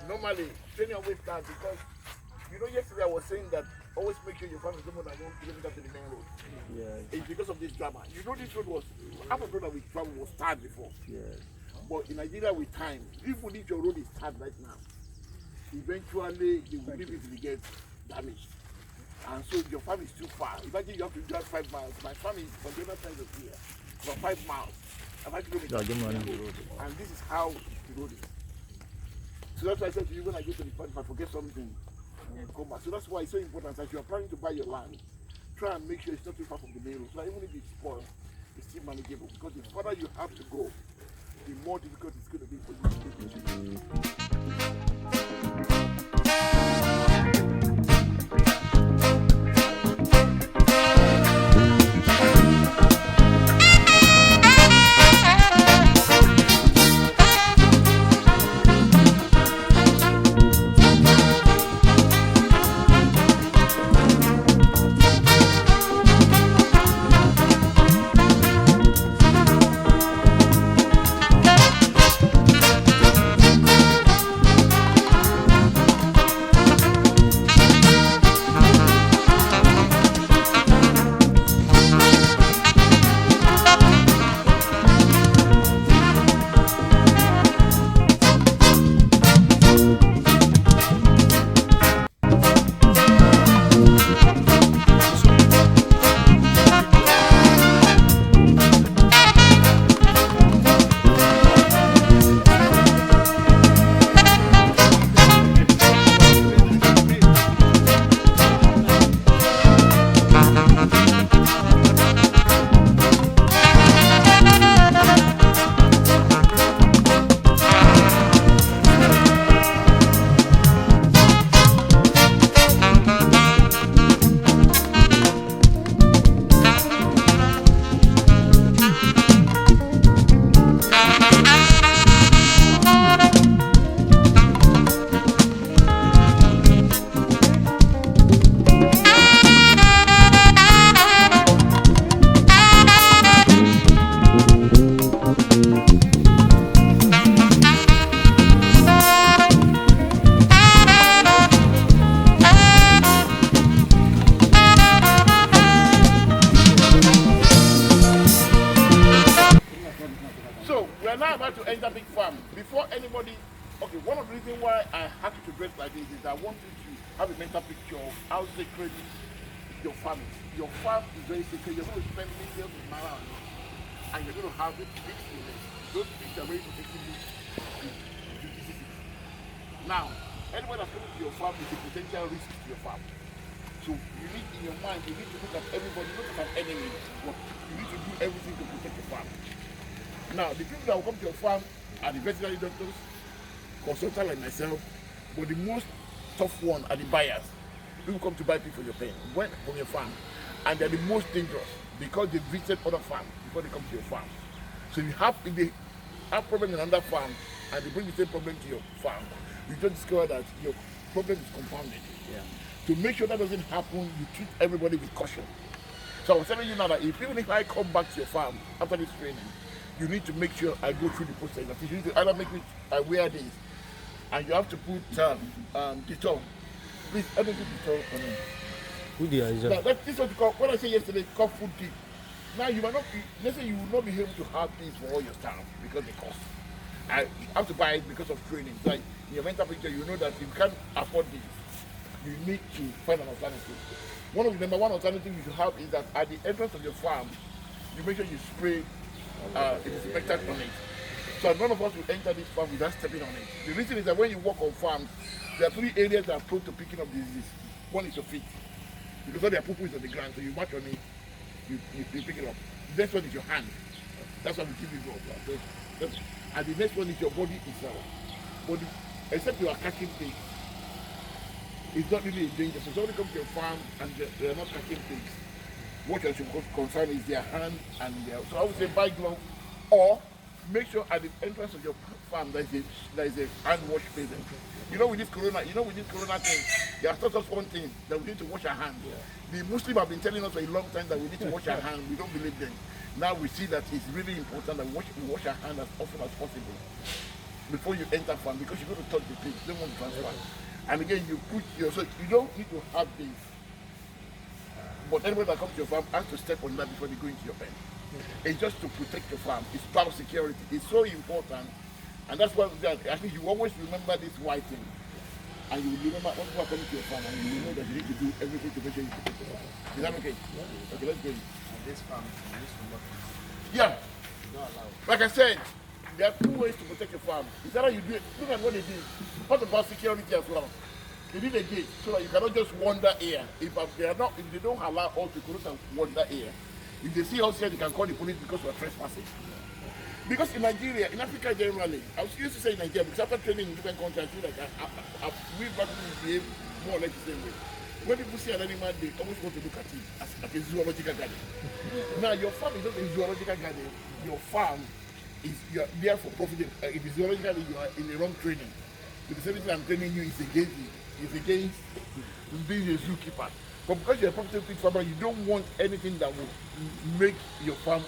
Normally, training always starts because, yesterday I was saying that always make sure your family is more than 1 kilometer to the main road. Yes. It's because of this drama. This road was, half of the road that we travel was tarred before. Yes. But in Nigeria with time, even if your road is tarred right now, eventually they will leave it to get damaged. And so your farm is too far. Imagine you have to drive 5 miles. My farm is on the other side of here, about 5 miles. 5 kilometers. And this is how the road is. So that's why I said to you, when I go to the farm, if I forget something, come back. So that's why it's so important that you are planning to buy your land, try and make sure it's not too far from the main road. So even if it's spoiled, it's still manageable. Because the further you have to go, the more difficult it's going to be for you to take it. one of the reasons why I have to dress like this is I want you to have a mental picture of how sacred your farm is. Your farm is very sacred. You're going to spend millions of naira on it, and you're going to have the pigs in it. Those pigs are very protecting you to diseases. Now, anyone that's coming to your farm is a potential risk to your farm. So you need, in your mind, you need to look at everybody, not as an enemy, but you need to do everything to protect your farm. Now, the people that will come to your farm are the veterinary doctors, consultants like myself, but the most tough one are the buyers. People come to buy pig for your pen, from your farm, and they're the most dangerous because they visited other farms before they come to your farm. So if they have problem in another farm and they bring the same problem to your farm, you just discover that your problem is compounded. Yeah. To make sure that doesn't happen, you treat everybody with caution. So I was telling you now that even if I come back to your farm after this training, you need to make sure I go through the process. You need to either make me wear this, and you have to put Dettol. Please, I don't do Dettol on me. Good idea. This is what you call, what I said yesterday, called food tip. Now you might not be, let's say you will not be able to have this for all your staff because they cost. I have to buy it because of training. So in your mental picture, you know that if you can't afford this, you need to find an alternative. One of the number one alternative you should have is that at the entrance of your farm, you make sure you spray a disinfectant on it. So none of us will enter this farm without stepping on it. The reason is that when you walk on farms, there are 3 areas that are prone to picking up diseases. One is your feet, because all their poo is on the ground, so you march on it, you pick it up. The next one is your hand. That's why we keep it up. And the next one is your body itself. Body, except you are catching things, it's not really a danger. So somebody comes to your farm and they're not catching things. What you should concern is their hand and their. So I would say buy gloves, or make sure at the entrance of your farm there is a hand wash basin. With this corona thing, they have taught us one thing, that we need to wash our hands. Yeah. The Muslims have been telling us for a long time that we need to wash our hands. We don't believe them. Now we see that it's really important that we wash our hands as often as possible before you enter farm, because you're going to touch the pig. You don't want to transfer. And again, you don't need to have this. But anybody that comes to your farm has to step on that before they go into your pen. It's just to protect your farm. It's biosecurity. It's so important. And that's why I think you always remember this white thing. And you will remember when people are coming to your farm, and you know that you need to do everything to make sure you protect your farm. Is that okay? Yeah. Okay, let's go. And this farm is not. Yeah. Not allowed. Like I said, there are 2 ways to protect your farm. Is that how you do it? Look at what they did. Part about security as well. They did a gate so that you cannot just wander here. If they don't allow us to go and wander here, if they see us here, they can call the police because we are trespassing. Because in Nigeria, in Africa generally, I was used to say in Nigeria, because after training in different countries, I feel like we practically behave more or less the same way. When people see an animal, they always want to look at it as like a zoological garden. Now, your farm is not a zoological garden. Your farm is, you are there for profit. If it's zoological, you are in the wrong training. So the same thing I'm training you is against it. It's against being a zookeeper. But because you're a profitable pig farmer, you don't want anything that will make your farm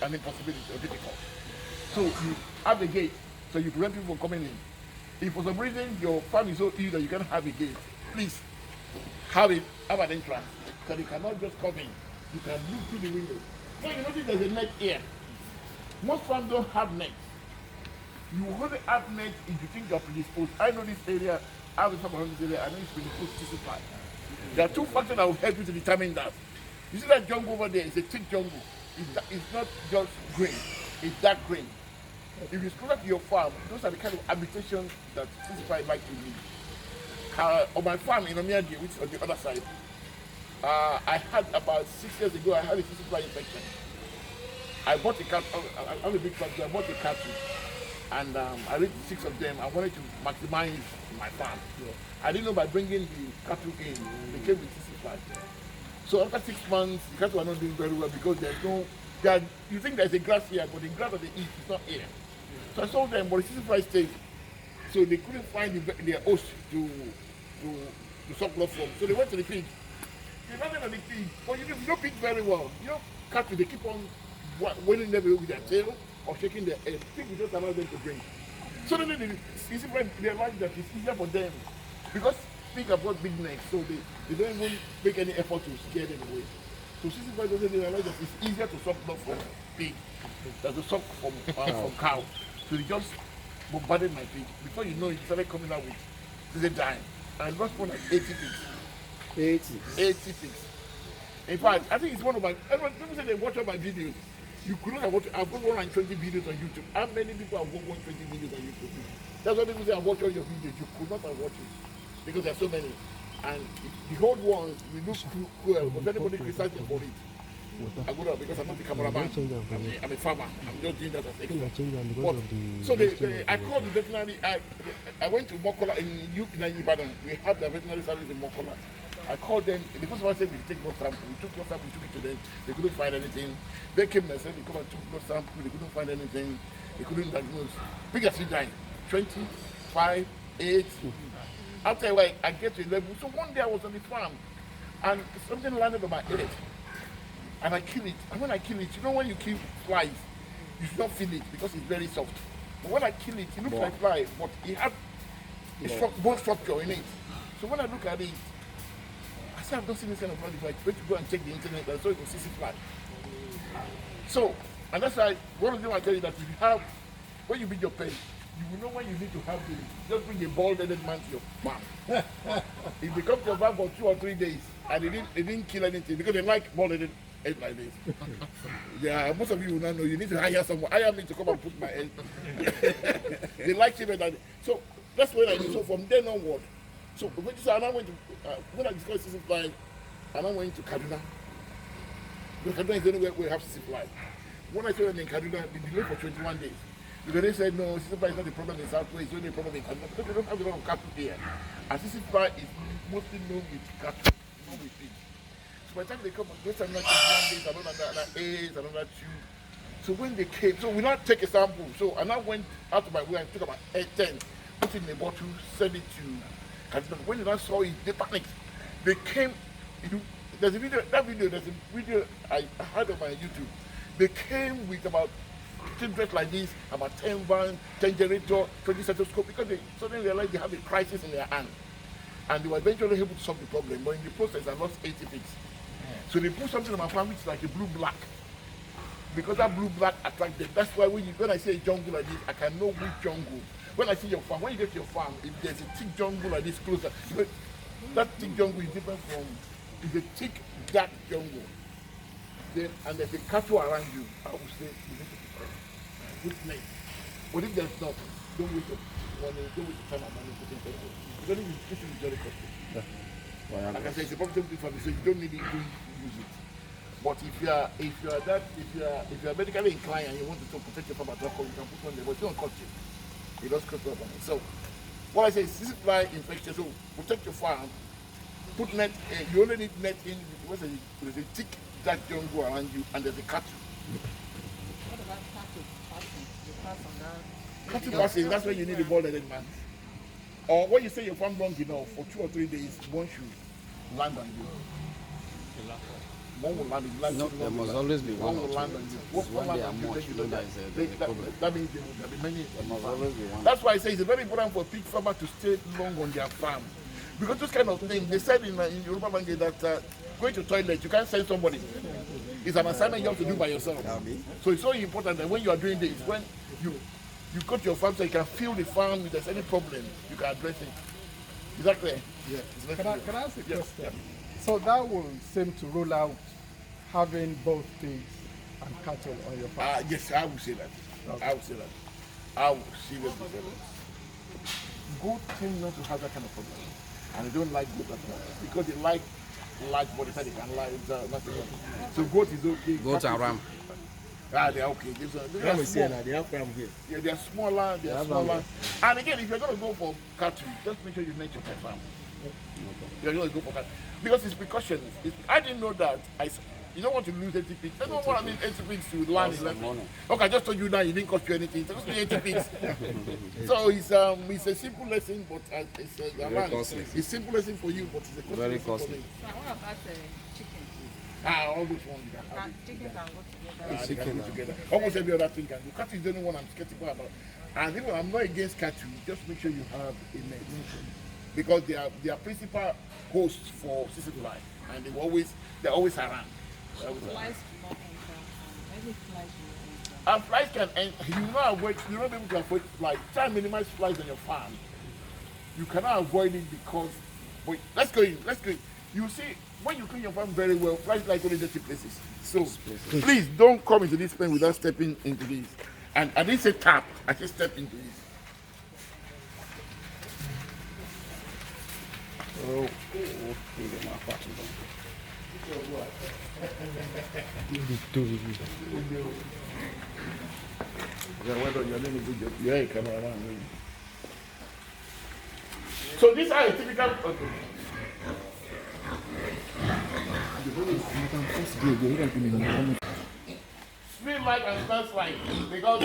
an impossibility or difficult. So you have a gate, so you prevent people from coming in. If for some reason your farm is so huge that you can't have a gate, please have an entrance, so you cannot just come in. You can look through the window. So you notice there's a net here. Most farms don't have nets. You only have nets if you think you're predisposed. I know this area, I have a farm around this area, I know it's predisposed to supply. There are 2 factors that will help you to determine that. You see that jungle over there, it's a thick jungle. It's not just green, it's dark green. If you scroll up to your farm, those are the kind of habitations that Sisipai like to live. On my farm in Omiadi, which is on the other side, I had about 6 years ago, I had a Sisipai infection. I bought a cat, I have a big factory, I bought a cattle, and I raised 6 of them. I wanted to maximize my farm. I didn't know by bringing the cattle in, they came with Sisipai. So after 6 months, the cattle are not doing very well because you think there's a grass here, but the grass that they eat is not here. So I told them, but the Sisipai stayed. So they couldn't find their host to suck blood from. So they went to the pig. They landed on the pig. But you know pig very well. Cattle, they keep on wailing them with their tail or shaking their head. Pig will just allow them to drink. So then the Sisipai realized that it's easier for them. Because pigs have got big necks, so they don't even make any effort to scare them away. So Sisipai doesn't realize that it's easier to suck blood from pig than to suck from cow. So they just bombarded my page. Before you know it, started coming out with the dime. I lost more like 80 pigs. 80 pigs. In fact, I think it's one of my. People say they watch all my videos. You could not have watched. I've got 120 videos on YouTube. How many people have watched 120 videos on YouTube? That's why people say I watch all your videos. You could not have watched it because there are so many. And the old ones we look cruel. But anybody criticizes me for it, I go down because I'm not the cameraman. I'm a farmer. I'm just doing that as extra. But so I called the veterinary. I went to Mokola in Ibadan. We have the veterinary service in Mokola. I called them. The first one said we take blood sample. We took blood sample. We took it to them. They couldn't find anything. They came and said they come and took blood sample. They couldn't find anything. They couldn't diagnose. Big as he died. 25, 8. After a while, I get to a level. So one day I was on the farm, and something landed on my head, and I kill it. And when I kill it, you know when you kill flies, you should not feel it because it's very soft. But when I kill it, it looks like fly, but it had a bone structure in it. So when I look at it, I said I've not seen this kind of fly before. I went to go and check the internet, and so it was CC fly. So, and that's why one of the things I tell you that if you have, when you beat your pen, you will know when you need to have the, just bring a bald-headed man to your farm. If they come to your farm for 2 or 3 days and they didn't kill anything because they like bald-headed head like this. Yeah, most of you will not know. You need to hire someone. Hire me to come and put my head. They like children like that. So that's what I did. So from then onward, so I went to when I discovered CC fly, and I went to Kaduna. Because Kaduna is the only way we have CC fly. When I started in Kaduna, they delayed for 21 days. Because they said, no, CC fly is not the problem in Southwest, it's only a problem in Kaduna. Because they don't have a lot of cattle here. And CC fly is mostly known with cattle, not with pigs. So by the time they come, this another 21 days, another 8, another 2. So when they came, so we now take a sample. So I now went out of my way and took about 10, put it in a bottle, send it to Kaduna. When they now saw it, they panicked. They came, there's a video I had on my YouTube. They came with about 15 dress like this, about 10 vans, 10 generator, 20 stethoscope, because they suddenly realized they have a crisis in their hand. And they were eventually able to solve the problem, but in the process, I lost 80 pigs. So they put something on my farm which is like a blue-black. Because that blue-black attracts them. That's why when I say a jungle like this, I can know which jungle. When I see your farm, when you get to your farm, if there's a thick jungle like this closer, that thick jungle is different from, it's a thick, dark jungle. Then, and there's a cattle around you, I would say, you need to be careful. Good night. But if there's not, don't waste your money, don't waste your time and money putting petrol. Because this is very costly. Yeah. Like I said, it's a profitable thing for me, so you don't need it, don't use it. But if you are medically inclined and you want to protect your farm at all, you can put one there, but it don't cost you. It does cost you. So what I say is CC fly infection, so protect your farm. Put net, you only need net in because there's a thick dark jungle around you and there's a cattle. What about cattle passing? You pass on that. Cattle passing, that's when you need a bald-headed man. Or when you say your farm long enough, for 2 or 3 days, one should land on you. One will land on you. No, there must always be one will land on you. One day land or on you, more, then you you know know that is a problem. that means there will be many. There must always be one. That's why I say it's very important for pig farmers to stay long on their farm. Because this kind of thing, they said in Yoruba language that going to toilet, you can't send somebody. It's an assignment you have to do by yourself. So it's so important that when you are doing this, when you go to your farm so you can feel the farm, if there's any problem, you can address it. Is that clear? Yeah. Can I ask a Yes. question? Yeah. So that will seem to rule out having both pigs and cattle on your farm. Yes, I will say that. Okay. I will say that. I will seriously say that. Goat tend not to have that kind of problem. And they don't like goat at all. Because they like large body, so they can lie. So goat is okay. Goat and ram. They're okay. They are small. They have ram here. Yeah, they're smaller, And again, if you're going to go for cattle, just make sure you net your pet farm. You're going to go for cattle. Because it's precautions. I didn't know that. You don't want to lose 80 pigs. I don't want to lose 80 pigs to land 11. Okay, I just told you now, it didn't cost you anything. It cost me 80 pigs. So it's a simple lesson, but it's simple lesson for you, but it's a costly Very lesson costly. for me. So what about chicken? All those ones you can have it. Chicken can go together. They can go together. Almost every other thing can do. Cattle is the only one I'm skeptical about. And even I'm not against cattle, just make sure you have a net. Because they are principal hosts for CC fly. And they're always around. Flies do not enter. Maybe flies do not enter. And flies can, and you not avoid, you not be able to avoid flies. Try and minimize flies on your farm. You cannot avoid it because, wait, let's go in, let's go in. You see, when you clean your farm very well, flies like only dirty places. So, please don't come into this pen without stepping into this. And I didn't say tap, I just step into this. Oh, Yeah, well done, your name is good. You're a cameraman. So these are a typical. Okay. Feel like and stands like because